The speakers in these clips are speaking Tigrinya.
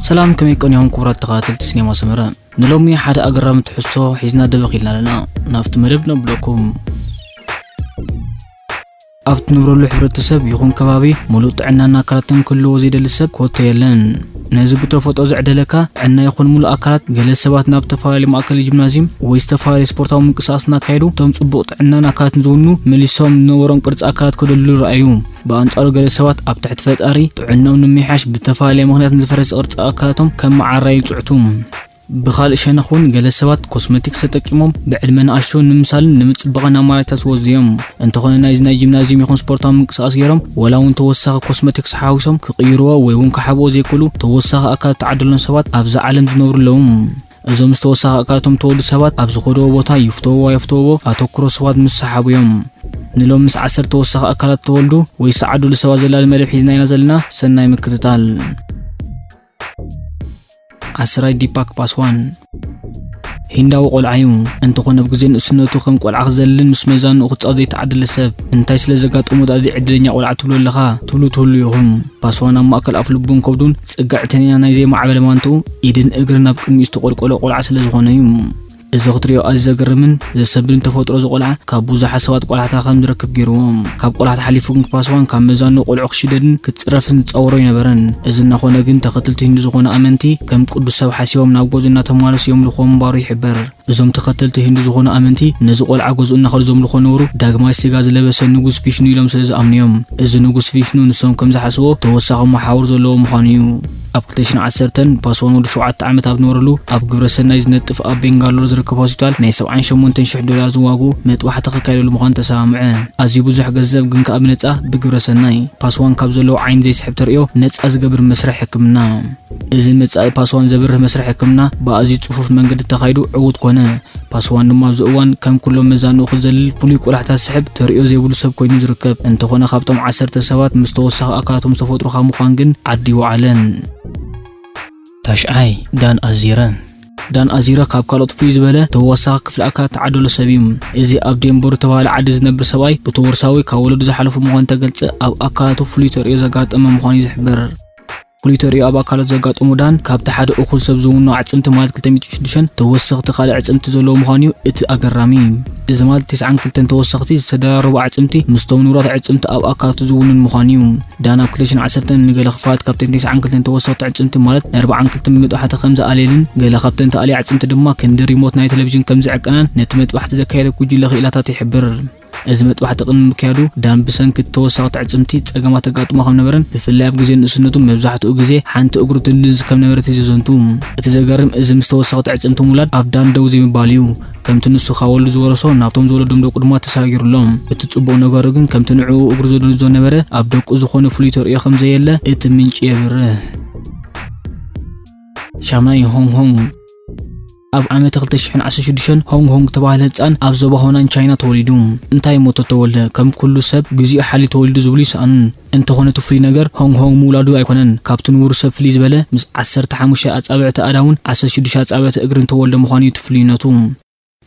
سلام كم يكون يوم كبرات تقاتل سينما سمراء نلومي حدا أقرام تحسوه حيزنا دبقيلنا لنا نافت مربنا بلوكم أبت نبرو الحبرتسب يكون كبابي ملوط عنا كراتن كله وزيد السب كوتيلن نازل بترفض أوزع دلكا عنا يكون ملو أكرات جلس سبات ناب تفاعل مع أكل الجيمنازيوم ويستفاعل سبورتاو من قصاصنا كايرو تم صبوت عنا نكات نزونو مليسوم نورم قرص أكرات كل اللي رأيهم بأنصار جلس سبات أب تحت فت أري عنا ونميحش بتفاعل مغنيات نزفرس قرص أكراتهم كم عراي تعتوم بخال إشان أخون جلس سوات كوسمتيكس تكيمهم بعلمنا أشون نمثال نمتبغنا مالتاس وزيهم أنت خلنا نايزنا جيمنازيوم يكون سبورتام من قصاص يرم ولا أنت توسخ كوسمتيكس حاوسهم كقيروا ويون كحبوا زي كله توسخ أكاد تعدلون سوات أفزع علم زنور لهم إذا مستوسخ أكادهم تولد سوات أبز خدوا بوتا يفتوا أتوكروا سوات مسحبوا يوم نلوم مس عسر توسخ أكادات تولدوا ويساعدوا لسوات زلال الملح حزنا ينزلنا سناي مكتتال عسراي ديباك باسوان هنداو قلعيو انت خونه بغزين اسنتو خم قلع خزلن مس ميزان وقصادي تعدل سب انتي سلازغاطو مودادي عدلنيا قلع تبلو لخا تولو يهم باسوان ماكل افلبون كودون صقعتنيا ناي زي معبل مانتو ايدن اغرنا بقميس تقلقلو قلع سلازغونيو إذا خطريو أزا قرمن إذا سبلن تفوترو زقلعة كابوزا حسوات قلعة خام دركب جيروهم كاب قلعة حليفون باسوان كام ميزانو قلعو خشددن كترفن تصورو ينبرن إذا نخونا جن تختلت هندو زخونا أمنتي كم قدو سب حسيوم ناوغوزنا تمالس يوم لخوم بارو يحبر إذا تختلت هندو زخونا أمنتي نزو قلعة غوزونا خلزوم لخونورو داغما استيغاز لبس نوغوس فيشنو يلوم سلز أمنيوم إذا نوغوس فيشنو نسوم كم زحسوو توساقو محاور زولو مخانيو أبكتشن عسرتن باسوان ودو شوعات عمت أبنورلو أب قبرسنا يزنطف أب بنغالور زركب هوسبيتال ناي 78 دولار زواغو مت واحد تخكايلو المخان تسامعن أزي بزح غزب غن كأب نصا بقبرسناي باسوان كاب زلو عين زي سحب تريو نصا زغبر مسرح حكمنا إذا مصاي باسوان زبر مسرح حكمنا بأزي صفوف منقد تخايدو عود كونه باسوان دما بزوان كم كله ميزانو خزل فولي قلعتا سحب تريو زي بلو سب كوينو زركب انت خونا خابتم 10 سبات مستوسخ اكاتم تفوترو خا مخان غن عدي وعلن تاشعي دان أزيرا كاب كالوت فيز بلا توساق كفل أكاد تعدل سبيم إذا أبدين بور توال عدز نبر سواي بتورساوي كولد زحلف مخان تقلت أو أكاد فليتر إذا قات أمام مخان يزحبر فليتر أبا كالوت زقات أمودان كاب تحد أخل سبزون عصمت مال كلتميت شدشن توسخ تخال عصمت زلو مخانيو إت أقراميم إذا مال 9 كلتن توسختي سدا ربع عصمتي مستونورات عصمت أو أكاد زون مخانيو دانا كلشن عسرتن نقل خفات كابتن 9 كلتن توسخت عصمت مالت 4 كلتن ميت واحد 5 آليلن قال خابتن تالي عصمت دما كند ريموت ناي تلفزيون كم زعقنان نتمت واحد زكايل كوجي لخيلاتات يحبر أزمت واحد قن مكيادو دان بسن كتوسخت عصمتي صقما تقاطما خم نبرن بفلاي بغزي نسنتو مبزحتو غزي حانت اغرو تنز كم نبرت يزونتو اتزغرم ازم توسخت عصمتو مولاد ابدان دوزي مباليو كم تنسو خاول زورسو نابتوم زولدم دو قدما تساغيرلهم اتصبو نغار غن كم تنعو اغرو زولدو زو نبره ابدق زخون فليتر اي خم زيله اتمنጭ يبره شاماي هونغ أب عام تغلتشحن عشان هونغ تبعه هتسان أب زبا هونان تشاينا توليدوم انتاي موتو تولد كم كل سب جزء حالي تولد زبلي سأن انت هون تفري نجر هونغ مولادو أيقونن كابتن ورسب فليز بلا مس 10 حموشة أتابع تأداون 10 أتابع تأجرن تولد مخاني تفليناتهم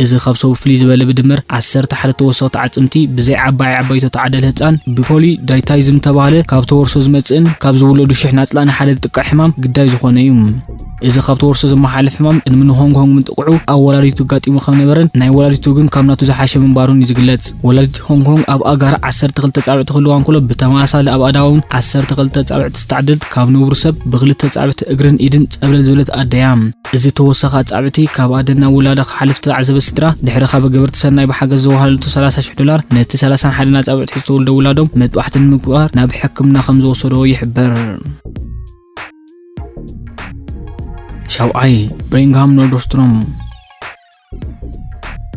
إذا خبصوا فليز بلا بدمر 10 حالة توسط عصمتي بزي عباي تتعدل هتسان ببولي دايتايزم تبعه كابتن ورسوز متسن كابز ولدو شحنات لان حالة تقع حمام قداي زخونيوم إذا خبط ورسوز محل حمام إن من هونغ من تقعو أو ولاديتو قاتي مخام نبرن ناي ولاديتو جن كامناتو زحاشة من بارون يزقلت ولاد هونغ أب أجار 10 تغلت تسابع تخلوان كله بتماسة لأب أداون 10 تغلت تسابع تستعدد كابنو ورسب بغلت تسابع تأجرن إيدن قبل زولت أديام إذا توسخت تسابعتي كاب أدنا ولادك حلفت عزب السترة دحر خاب جبرت سنة بحاجة زوهال $30 نت 30 حالنا تسابع تحسول دولادهم مت واحد المقبار ناب حكمنا 5 صدو يحبر شاوعي برينغهام نوردستروم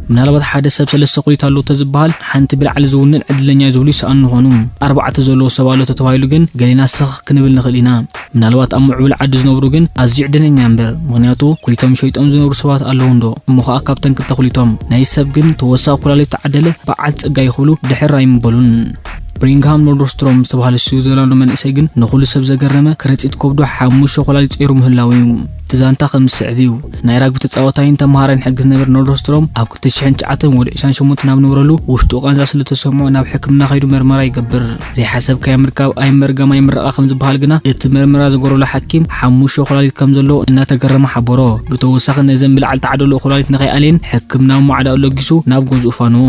منالبات حادث سب سلسة قليت هالو تزبهال حانت بالعلى زونن عدلنيا زولي سأنو هونوم 4 زولو سوالو تتوايلو جن قلينا سخ كنبل نخلينا منالبات أمعول عدز نورو جن أزجع دنين يامبر مغنياتو كليتهم شويت أمزنور سوات ألوندو مخا كابتن كتا خليتهم ناي سب جن توسا قلالي تعدله بعد تقاي خلو دحر رايم بلون ብሪንግሃም ኖርዶስትሮም ዝተባሃለ ስዊዘርላንድ መንእሰይ ግን ንኹሉ ሰብ ዘገረመ ክረፂት ከብዱ 5 ኮላሊት ፂሩ ምህላው እዩ ትዛንታ ከም ስዕቢው ናይ ራግቢ ተጻዋታይን ተማሃራይን ሕግዝ ነበር ኖርዶስትሮም ኣብ 2009 ወዲ 28 ናብ ንብረሉ ውሽጡ ቃንዛ ስለ ተሰምዖ ናብ ሕክምና ከይዱ ምርመራ ይገብር ዘይሓሰብ ከየምርካብ ኣይመርጋማ ይምረቃ ከም ዝበሃል ግና እቲ ምርመራ ዝገበረሉ ሓኪም 5 ኮላሊት ከም ዘሎ እናተገረመ ሓበሮ ብተወሳኺ ነዘን ብልዓል ተዓደሉ ኮላሊት ንኸይኣልን ሕክምናዊ ማዕዳኡ ለጊሱ ናብ ገዝኡ ፋንዎ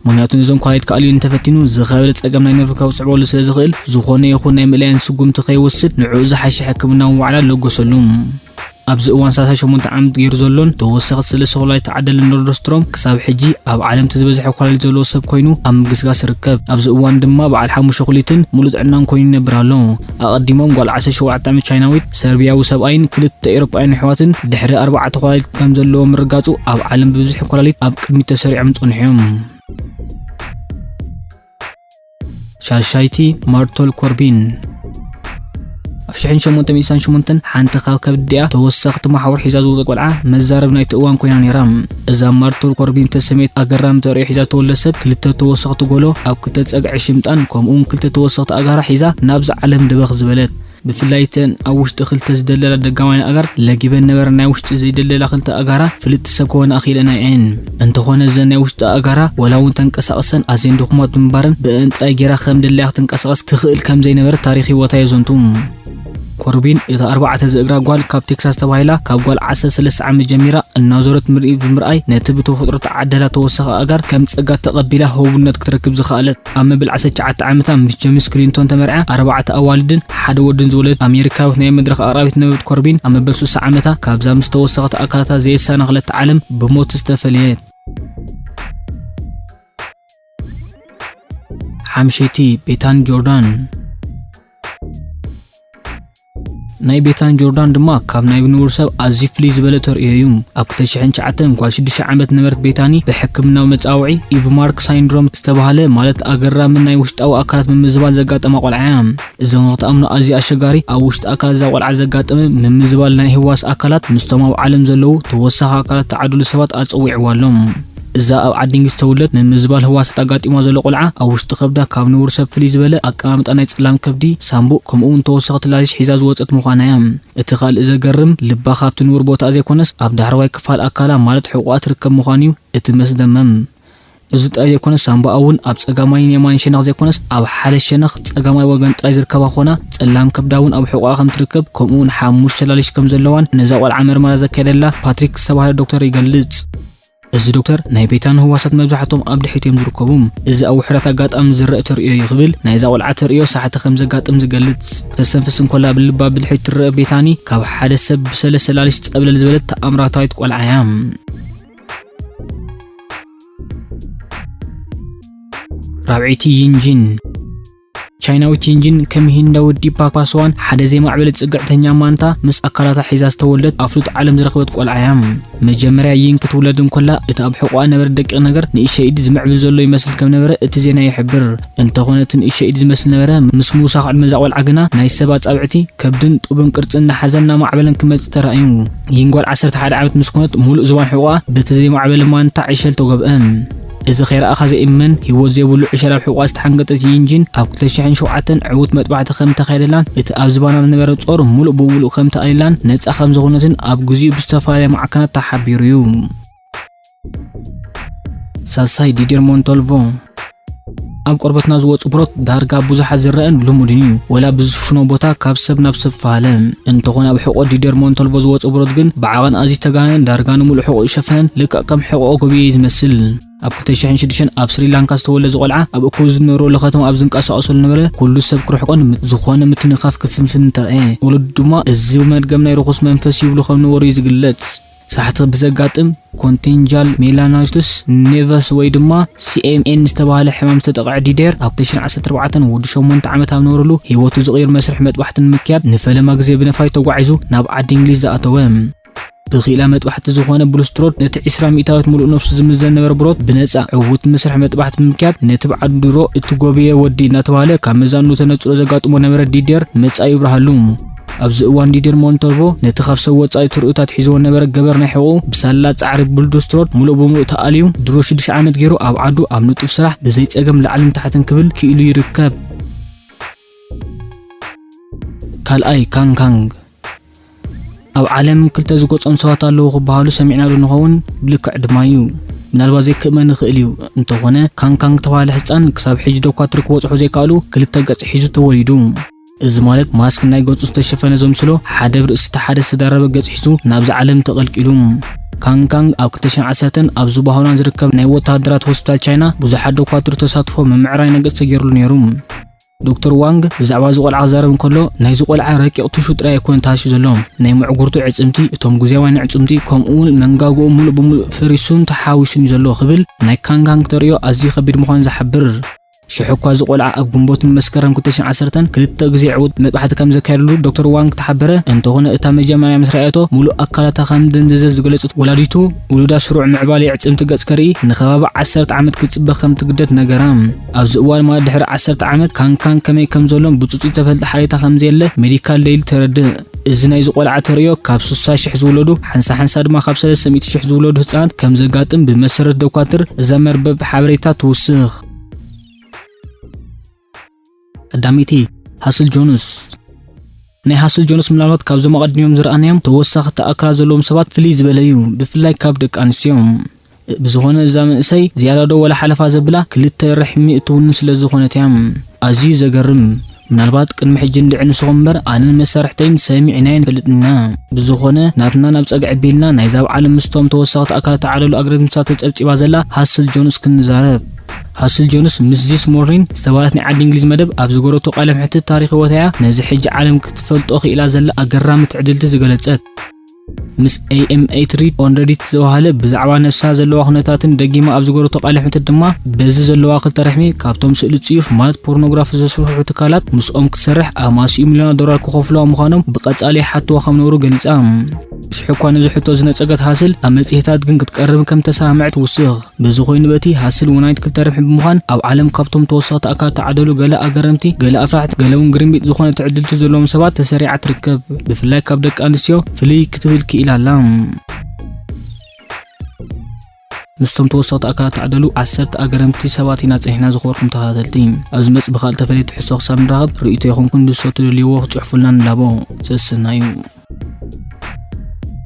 ምክንያቱ ነዞም ኮላሊት ከኣልዩ እንተፈቲኑ ዝኸበለ ፀገም ናይ ነርቭ ከውፅዕበሉ ስለ ዝኽእል ዝኾነ ይኹን ናይ ምልያን ስጉምቲ ከይወስድ ንዕኡ ዝሓሸ ሕክምናዊ ዋዕላ ለገሰሉ ኣብዚ እዋን 38 ዓመት ገይሩ ዘሎን ተወሳኺ ስለ ኮላሊት ተዓደለ ኖርዶስትሮም ክሳብ ሕጂ ኣብ ዓለም ዝበዝሐ ኮላሊት ዘለዎ ሰብ ኮይኑ ኣብ ምግስጋስ ይርከብ ኣብዚ እዋን ድማ በዓል 5 ኮሊትን ሙሉእ ጥዕናን ኮይኑ ይነብር ኣሎ ኣቐዲሞም ጓል 17 ዓመት ቻይናዊት ሰርቢያዊ ሰብኣይን 2 ኤውሮጳውያን ኣሕዋትን ድሕሪ 4 ኮላሊት ከም ዘለዎ ምርጋፁ ኣብ ዓለም ብብዝሒ ኮላሊት ኣብ ቅድሚት ተሰሪዖም ፀኒሖም ሻልሻይቲ ማርቶል ኮርቢን ኣብ 1898 ሓንቲ ካብ ከብድያ ተወሳኺቲ ማሕበር ሒዛ ዝወፀት ቆልዓ መዛረብ ናይቲ እዋን ኮይና ነይራ እዛ ማርቶል ኮርቢን ተሰሜት ኣገራም ተርእዮ ሒዛ ተወለደ ሰብ 2 ተወሳኺቲ ጎሎ ኣብ 2 ፀግዒ ሽምጣን ከምኡውን 2 ተወሳኺቲ ኣጋራ ሒዛ ናብዚ ዓለም ድበኽ ዝበለት ብፍላይተን ኣብ ውሽጢ 2 ዝደለላ ደጋማይን ኣጋር ለጊበን ነበረ ናይ ውሽጢ ዘይደለላ 2 ኣጋራ ፍልጥ ሰብ ክኾነ ኣኺለና እየን እንተኾነ ዘን ናይ ውሽጢ ኣጋራ ወላውን ተንቀሳቐሰን ኣዝየን ድኹማት ብምባረን ብእንጥራይ ጌራ ከም ደለያ ክትንቀሳቐስ ትኽእል ከም ዘይነበረ ታሪኽ ሂወታ የዘንቱ ኮርቢን እታ 4 ዝእግራ ጓል ካብ ቴክሳስ ተባሂላ ካብ ጓል 13 ዓመት ጀሚራ እናዞረት ምርኢት ብምርኣይ ነቲ ብተፈጥሮ ተዓደላ ተወሳኺ ኣጋር ከም ፀጋ ተቐቢላ ህቡብነት ክትረክብ ዝኽኣለት ኣብ መበል 19 ዓመታ ምስ ጄምስ ክሊንቶን ተመርዓ 4 ኣዋልድን ሓደ ወድን ዝወለደት ኣሜሪካዊት ናይ መድረኽ ኣቕራቢት ነበረት ኮርቢን ኣብ መበል 60 ዓመታ ካብዛ ምስ ተወሳኺት ኣካላታ ዘየሳናኽለት ዓለም ብሞት ዝተፈልየት ሓምሸይቲ ቤታን ጆርዳን ናይ ቤታን ጆርዳን ድማ ካብ ናይ ብንውር ሰብ ኣዝዩ ፍልይ ዝበለ ተርእዮ እዩ ኣብ 2009 ጓል 6 ዓመት ነበረት ቤታኒ ብሕክምናዊ መጻውዒ ኢቭማርክ ሳይንድሮም ዝተባሃለ ማለት ኣገራምን ናይ ውሽጣዊ ኣካላት ምምዝባል ዘጋጠመ ቆልዓ እያ እዞም ክትኣምኑ ኣዝዩ ኣሸጋሪ ኣብ ውሽጢ ኣካላት እዛ ቆልዓ ዘጋጠመ ምምዝባል ናይ ህዋስ ኣካላት ምስቶም ኣብ ዓለም ዘለዉ ተወሳኺ ኣካላት ተዓድሉ ሰባት ኣፀዊዕዋሎም እዛ ኣብ ዓዲ እንግሊዝ ተወለደት ንምዝባል ህዋሳት ኣጋጢማ ዘሎ ቆልዓ ኣብ ውሽጢ ከብዳ ካብ ንውር ሰብ ፍልይ ዝበለ ኣቀማምጣ ናይ ጽላም ከብዲ ሳምቡእ ከምኡውን ተወሳኺ ትላሊሽ ሒዛ ዝወፀት ምዃና እያ እቲ ካልእ ዘገርም ልባ ካብቲ ንውር ቦታ ዘይኮነስ ኣብ ዳሕረዋይ ክፋል ኣካላ ማለት ሕቑኣ ትርከብ ምዃኑ እዩ እቲ መስደመም እዚ ጥራይ ዘይኮነስ ሳምቡኣ እውን ኣብ ፀጋማይን የማን ሸነኽ ዘይኮነስ ኣብ ሓደ ሸነኽ ፀጋማይ ወገን ጥራይ ዝርከባ ኾና ፀላም ከብዳ እውን ኣብ ሕቑኣ ከም ትርከብ ከምኡውን 5 ተላሊሽ ከም ዘለዋን ነዛ ቆልዓ ምርመራ ዘካየደላ ፓትሪክ ዝተባሃለ ዶክተር ይገልጽ እዚ ዶክተር ናይ ቤታን ህዋሳት መብዛሕትኦም ኣብ ድሕሪቶም ዝርከቡ እዚ ኣብ ውሕዳት ኣጋጣሚ ዝረአ ተርእዮ ይኽብል ናይዛ ቆልዓ ተርእዮ ሳዕቲ ከም ዘጋጥም ዝገልጽ ተሰንፍስ እንኮላ ብልባ ብድሕሪት ትረአ ቤታኒ ካብ ሓደ ሰብ ብሰለስተ ላሊሽ ፀብለል ዝበለት ተኣምራታዊት ቆልዓ እያ ራብዒቲ ይንጂን ቻይናዊት ይንጂን ከም ሂንዳ ወዲ ፓክፓስዋን ሓደ ዘይማዕበለ ጽግዕተኛ ማንታ ምስ ኣካላታ ሒዛ ዝተወለደት ኣፍሉጥ ዓለም ዝረኸበት ቆልዓ እያ መጀመርያ ይን ክትውለድ እንኮላ እቲ ኣብ ሕቑኣ ነበረ ደቂቕ ነገር ንእሽተይ ኢድ ዝምዕብል ዘሎ ይመስል ከም ነበረ እቲ ዜና ይሕብር እንተኾነ እቲ ንእሽተይ ኢድ ዝመስል ነበረ ምስ ምውሳኽ ዕድመ እዛ ቆልዓ ግና ናይ ሰብ ኣጻብዕቲ ከብድን ጡብን ቅርፅን እናሓዘን እናማዕበለን ክመፅእ ተራእዩ ይን ጓል 11 ዓመት ምስ ኮነት ሙሉእ ዝባን ሕቑኣ በቲ ዘይማዕበለ ማንታ ዕሸል ተጎብአ እዚ ኸይረኣኻ ዘይእመን ህይወት ዘይብሉ ዕሸል ኣብ ሕቑኣ ዝተሓንገጠት ይንጂን ኣብ 2007 ዕዉት መጥባዕቲ ከም ተኻይደላን እቲ ኣብ ዝባና ዝነበረ ጾር ሙሉእ ብምሉእ ከም ተኣሊላን ነፃ ከም ዝኾነትን ኣብ ግዚኡ ብዝተፈላለየ ማዕከናት ተሓቢሩ እዩ ሳልሳይ ዲዲር ሞንቶልቮ ኣብ ቆርበትና ዝወፁ ብሮት ዳርጋ ብዙሓት ዝረአን ልሙድ እዩ ወላ ብዝፍኖ ቦታ ካብ ሰብ ናብ ሰብ ፋለ እንተኾነ ኣብ ሕቖ ዲዲር ሞንቶልቮ ዝወፁ ብሮት ግን ብዓቐን ኣዝዩ ተጋነን ዳርጋ ንሙሉእ ሕቖ ይሸፈነን ልክዕ ከም ሕቖ ጎብየ ዝመስል ኣብ 2006 ኣብ ስሪላንካ ዝተወለደ ቆልዓ ኣብ እኩብ ዝነብረሉ ከተማ ኣብ ዝንቀሳቐሰሉ ነበረ ኩሉ ሰብ ክርሕቆን ዝኾነ ምትንኻፍ ክፍንፍን ተረእየ ወለዱ ድማ እዚ መድገም ናይ ርኩስ መንፈስ ይብሉ ከም ነበሩ እዩ ዝግለጽ ሳሕቲ ብዘጋጥም ኮንቲንጃል ሜላናይትስ ኔቨስ ወይ ድማ CMN ዝተባሃለ ሕማም ዝተጠቕዐ ዲዴር ኣብ 2014 ወዲ 8 ዓመት ኣብ ነበረሉ ህይወቱ ዝቕይር መስርሕ መጥባሕትን ምክያድ ንፈለማ ግዜ ብነፋይ ተጓዒዙ ናብ ዓዲ እንግሊዝ ዝኣተወ ብኺላ መጥባሕቲ ዝኾነ ብሉስትሮድ ነቲ 20 ሚእታዊት ሙሉእ ነፍሱ ዝምዘን ነበረ ብሮት ብነፃ ዕዉት መስርሕ መጥባሕቲ ምክያድ ነቲ በዓል ድሮ እቲ ጎብየ ወዲ እናተባሃለ ካብ መዛኑ ተነፅሎ ዘጋጥሞ ነበረ ዲዴር መጻኢ ይብርሃሉ ኣብዚ እዋን ዲደር ሞንቶርቮ ነቲ ካብ ሰብ ወጻኢ ትርኢታት ሒዝዎ ነበረ ገበር ናይ ሕቁ ብሳላ ጻዕሪ ቡልዶስትሮድ ሙሉእ ብሙሉእ ተኣልዩ ድሮ 6 ዓመት ገይሩ ኣብ ዓዱ ኣብ ንጡፍ ስራሕ ብዘይ ጸገም ላዕልን ታሕትን ክብል ክኢሉ ይርከብ። ካልኣይ ካንካንግ ኣብ ዓለም ክልተ ዝጎጾም ሰባት ኣለዉ ክበሃሉ ሰሚዕናሉ ንኸውን ብልክዕ ድማ እዩ ምናልባት ዘይክእመን ይኽእል እዩ እንተኾነ ካንካንግ ተባሃለ ህፃን ክሳብ ሕጂ ዶኳትር ክበጽሑ ዘይከኣሉ ክልተ ገጽ ሒዙ ተወሊዱ እዚ ማለት ማስክ ናይ ገጹ ዝተሸፈነ ዘምስሎ ሓደ ብርእሲ ሓደ ዝተዳረበ ገጽ ሒዙ ናብዚ ዓለም ተቐልቂሉ ካንካንግ ኣብ 2010 ኣብ ዙባሃውናን ዝርከብ ናይ ወታደራት ሆስፒታል ቻይና ብዙሓት ዶኳትር ተሳትፎ መምዕራይ ነገጽ ተገይሩሉ ነይሩ ዶክተር ዋንግ ብዛዕባ ዝቆልዓ ዘረብ እንከሎ ናይ ዝቆልዓ ረቂቕ ቱሹ ጥራይ ኣይኮነን ተሃስዩ ዘሎ ናይ ምዕጉርቱ ዕጽምቲ እቶም ግዜያዊ ዕጽምቲ ከምኡውን መንጋግኡ ሙሉእ ብሙሉእ ፈሪሱን ተሓዊሱን እዩ ዘሎ ክብል ናይ ካንካንግ ተርእዮ ኣዝዩ ከቢድ ምዃኑ ዝሓብር ሽሕኳ ዝቆልዓ ኣብ ግንቦት መስከረም 2010 ክልተ ግዜ ዕውት መጥባሕቲ ከም ዘካየደሉ ዶክተር ዋንግ ተሓበረ እንተኾነ እታ መጀመርያ መስራኤቶ ሙሉእ ኣካላታ ከም ደንዘዘ ዝገለጸት ወላዲቱ ውሉዳ ስሩዕ ምዕባለ ዕጽምቲ ገጽ ከርኢ ንኸባቢ 10 ዓመት ክትጽበ ከም ትግደድ ነገራ ኣብዚ እዋን ማለት ድሕሪ 10 ዓመት ካንካንግ ከመይ ከም ዘሎም ብጽጹይ ተፈልጠ ሓሬታ ከም ዘየለ ሜዲካል ዴይሊ ተረድእ እዚ ናይ ዝቆልዓ ተርእዮ ካብ 60,000 ዝውለዱ ሓንሳ ድማ ካብ 300,000 ዝውለዱ ህፃናት ከም ዘጋጥም ብመሰረት ዶኳትር እዛ መርበብ ሓበሬታ ትውስኽ ቀዳሚቲ ሃስል ጆንስ ናይ ሃስል ጆንስ ምናልባት ካብ ዞም ቀድሚዮም ዝረኣናዮም ተወሳኺ ተኣክላ ዘለዎም ሰባት ፍልይ ዝበለ እዩ ብፍላይ ካብ ደቂ ኣንስትዮ ብዝኾነ እዛ መንእሰይ ዝያዳ ዶ ወላ ሓለፋ ዘብላ ክልተ ርሕሚ እትውን ስለ ዝኾነት እያ ኣዝዩ ዘገርም ምናልባት ቅድሚ ሕጂ እንድዕንስኹም እምበር ኣነን መሳርሕተይን ሰሚዕናይን ፍልጥና ብዝኾነ ናትና ናብ ፀግዒ ቢልና ናይ ዛብ ዓለም ምስቶም ተወሳኺ ተኣክላት ተዓደሉ ኣግረምሳ ተጨብጪባ ዘላ ሃስል ጆንስ ክንዛረብ ሃስል ጆንስ ምስ ዚስ ሞርኒንግ ዝተባህለት ናይ ዓዲ እንግሊዝ መደብ ኣብ ዝገረቶ ቃለ ምሕትት ታሪክ ወታያ ነዚ ሕጂ ዓለም ክትፈልጦ ክኢላ ዘላ ኣገራሚ ትዕድልቲ ዝገለጸት ምስ AM8 read on Reddit ዝተባህለ ብዛዕባ ነፍሳ ዘለዋ ኩነታትን ደጊማ ኣብ ዝገረቶ ቃለ ምሕትት ድማ በዚ ዘለዋ ክልተ ረሕሚ ካብቶም ስእሊ ጽዩፍ ማለት ፖርኖግራፊ ዘስርሑ ትካላት ምስኦም ክትሰርሕ ኣማሲኡ ሚልዮናት ዶላር ክኸፍልዋ ምዃኖም ብቐጻሊ ሓትዋ ከም ነብሩ ገሊጻ ሽሕኳ ነዚ ሕቶ ዝነጸገት ሃስል ኣብ መጽሔታት ግን ክትቀርብ ከም ተሰማዕት ውስኽ በዚ ኮይኑ በቲ ሃስል ውናይት ክልተ ረሕሚ ብምዃን ኣብ ዓለም ካብቶም ተወሳኺ ተኣካላት ተዓደሉ ገለ ኣገረምቲ ገለ ኣፍራሕቲ ገለ እውን ግርምቢጥ ዝኾነ ትዕድልቲ ዘለዎም ሰባት ተሰሪዓ ትርከብ ብፍላይ ካብ ደቂ ኣንስትዮ ፍልይ ክትብል ክኢላ ኣላ ምስቶም ተወሳኺ ተኣካላት ተዓደሉ 10 ኣገረምቲ ሰባት ኢና ፀኒሕና ዝኸበርኩም ተኸታተልቲ ኣብዚ መጽ ብኻልእ ተፈለየ ትሕዝቶ ክሳብ ንራኸብ ርእይቶ ይኹንኩን ንሶ ትደልይዎ ክጽሑፉልና ንላቦ ሰስና እዩ